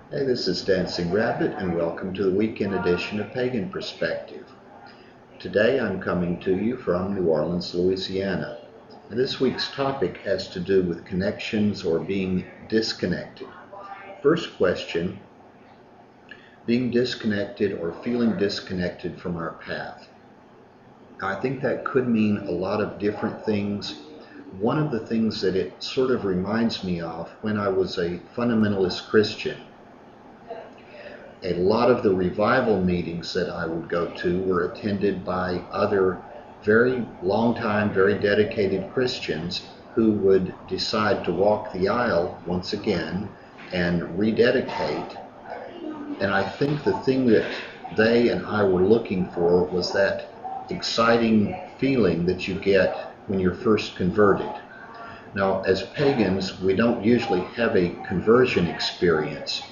Hey, this is Dancing Rabbit, and welcome to the weekend edition of Pagan Perspective. Today I'm coming to you from New Orleans, Louisiana. And this week's topic has to do with connections or being disconnected. First question, being disconnected or feeling disconnected from our path. Now, I think that could mean a lot of different things. One of the things that it sort of reminds me of when I was a fundamentalist Christian, a lot of the revival meetings that I would go to were attended by other very long-time, very dedicated Christians who would decide to walk the aisle once again and rededicate. And I think the thing that they and I were looking for was that exciting feeling that you get when you're first converted. Now, as pagans, we don't usually have a conversion experience.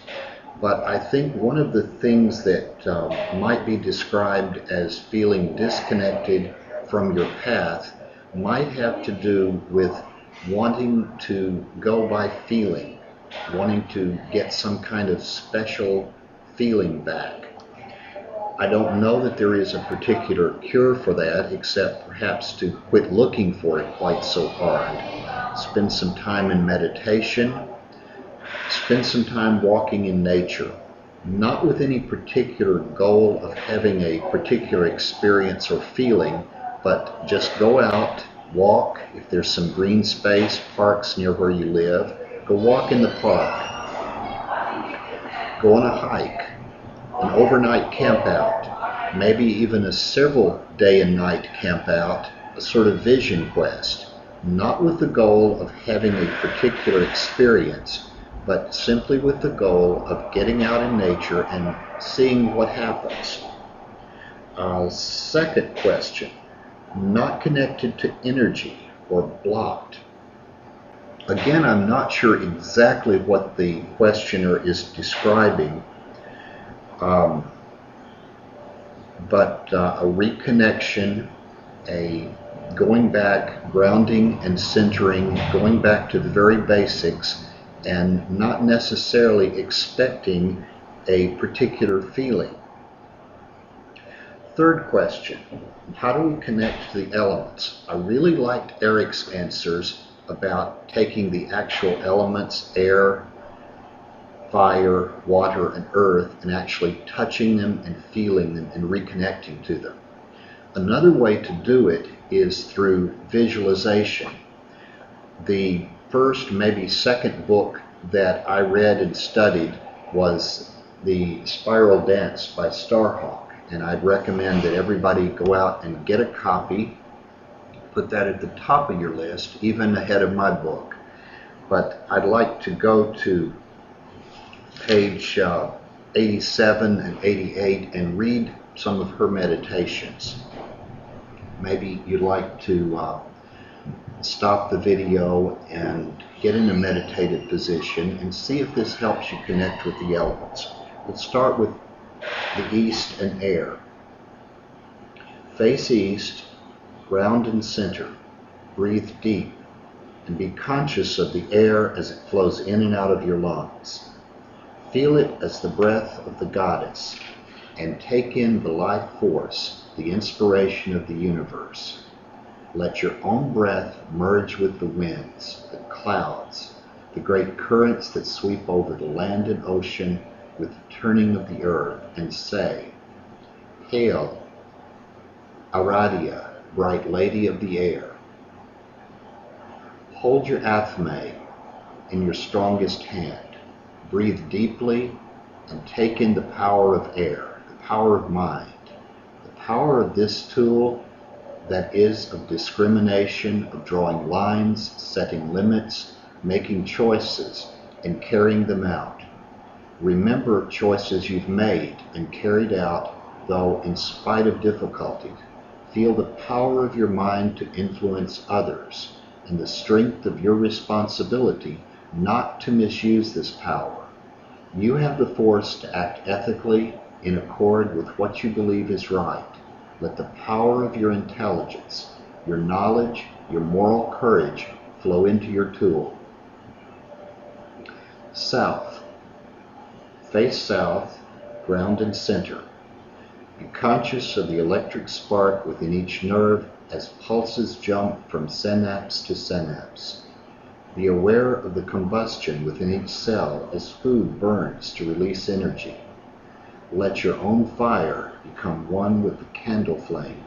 But I think one of the things that might be described as feeling disconnected from your path might have to do with wanting to go by feeling, wanting to get some kind of special feeling back. I don't know that there is a particular cure for that, except perhaps to quit looking for it quite so hard. Spend some time in meditation. Spend some time walking in nature, not with any particular goal of having a particular experience or feeling, but just go out, walk. If there's some green space, parks near where you live, go walk in the park. Go on a hike, an overnight camp out, maybe even a several day and night camp out, a sort of vision quest, not with the goal of having a particular experience, but simply with the goal of getting out in nature and seeing what happens. Second question, not connected to energy or blocked. Again, I'm not sure exactly what the questioner is describing, but a reconnection, a going back, grounding and centering, going back to the very basics, and not necessarily expecting a particular feeling. Third question, how do we connect to the elements? I really liked Eric's answers about taking the actual elements, air, fire, water, and earth, and actually touching them and feeling them and reconnecting to them. Another way to do it is through visualization. The first, maybe second book that I read and studied was The Spiral Dance by Starhawk, and I'd recommend that everybody go out and get a copy, put that at the top of your list, even ahead of my book. But I'd like to go to page 87 and 88 and read some of her meditations. Maybe you'd like to stop the video and get in a meditative position and see if this helps you connect with the elements. Let's start with the east and air. Face east, ground and center. Breathe deep and be conscious of the air as it flows in and out of your lungs. Feel it as the breath of the goddess and take in the life force, the inspiration of the universe. Let your own breath merge with the winds, the clouds, the great currents that sweep over the land and ocean with the turning of the earth, and say, Hail, Aradia, bright lady of the air. Hold your athame in your strongest hand. Breathe deeply and take in the power of air, the power of mind, the power of this tool that is of discrimination, of drawing lines, setting limits, making choices, and carrying them out. Remember choices you've made and carried out, though in spite of difficulty. Feel the power of your mind to influence others, and the strength of your responsibility not to misuse this power. You have the force to act ethically in accord with what you believe is right. Let the power of your intelligence, your knowledge, your moral courage flow into your tool. South. Face south, ground and center. Be conscious of the electric spark within each nerve as pulses jump from synapse to synapse. Be aware of the combustion within each cell as food burns to release energy. Let your own fire become one with the candle flame,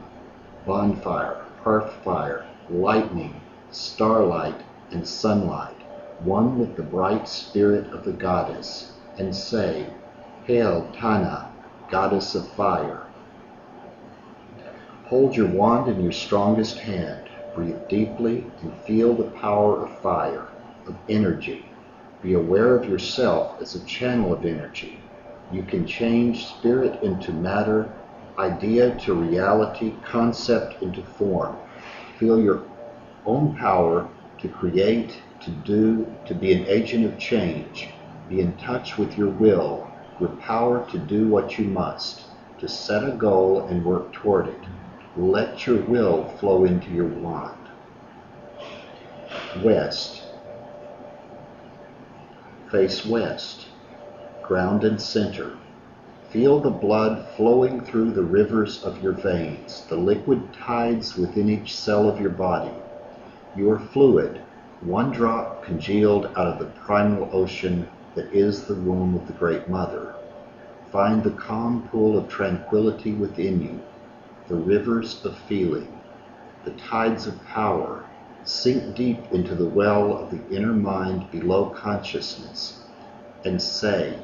bonfire, hearth fire, lightning, starlight, and sunlight, one with the bright spirit of the goddess, and say, "Hail Tana, goddess of fire." Hold your wand in your strongest hand. Breathe deeply and feel the power of fire, of energy. Be aware of yourself as a channel of energy. You can change spirit into matter, idea to reality, concept into form. Feel your own power to create, to do, to be an agent of change. Be in touch with your will, your power to do what you must, to set a goal and work toward it. Let your will flow into your wand. West. Face west. Ground and center. Feel the blood flowing through the rivers of your veins, the liquid tides within each cell of your body. You are fluid, one drop congealed out of the primal ocean that is the womb of the Great Mother. Find the calm pool of tranquility within you, the rivers of feeling, the tides of power. Sink deep into the well of the inner mind below consciousness, and say,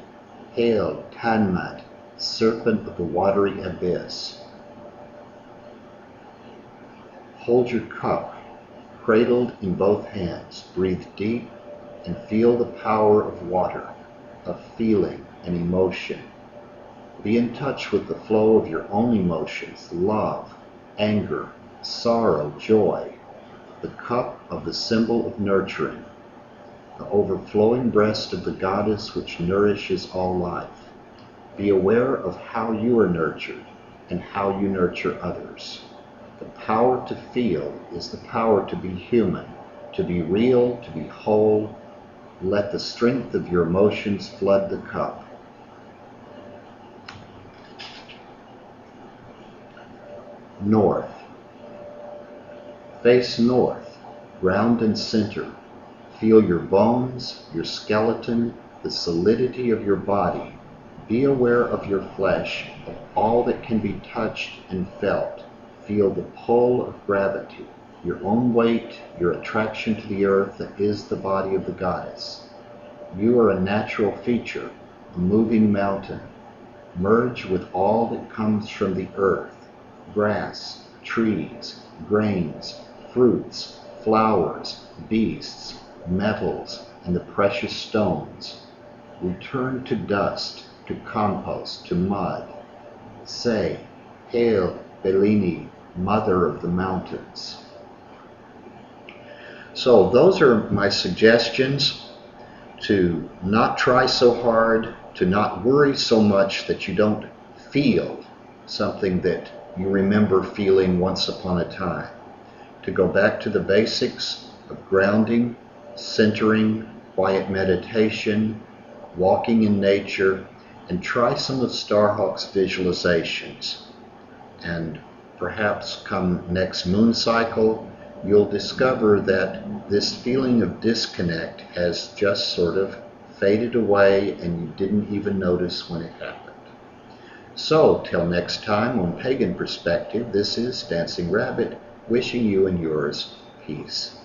"Hail Tanmat, serpent of the watery abyss." Hold your cup, cradled in both hands. Breathe deep and feel the power of water, of feeling and emotion. Be in touch with the flow of your own emotions, love, anger, sorrow, joy. The cup of the symbol of nurturing, the overflowing breast of the goddess which nourishes all life. Be aware of how you are nurtured and how you nurture others. The power to feel is the power to be human, to be real, to be whole. Let the strength of your emotions flood the cup. North. Face north, ground and center. Feel your bones, your skeleton, the solidity of your body. Be aware of your flesh, of all that can be touched and felt. Feel the pull of gravity, your own weight, your attraction to the earth that is the body of the goddess. You are a natural feature, a moving mountain. Merge with all that comes from the earth, grass, trees, grains, fruits, flowers, beasts, metals, and the precious stones. Return to dust, to compost, to mud. Say, "Hail Bellini, mother of the mountains." So those are my suggestions: to not try so hard, to not worry so much that you don't feel something that you remember feeling once upon a time. To go back to the basics of grounding, centering, quiet meditation, walking in nature, and try some of Starhawk's visualizations. And perhaps come next moon cycle, you'll discover that this feeling of disconnect has just sort of faded away and you didn't even notice when it happened. So, till next time on Pagan Perspective, this is Dancing Rabbit, wishing you and yours peace.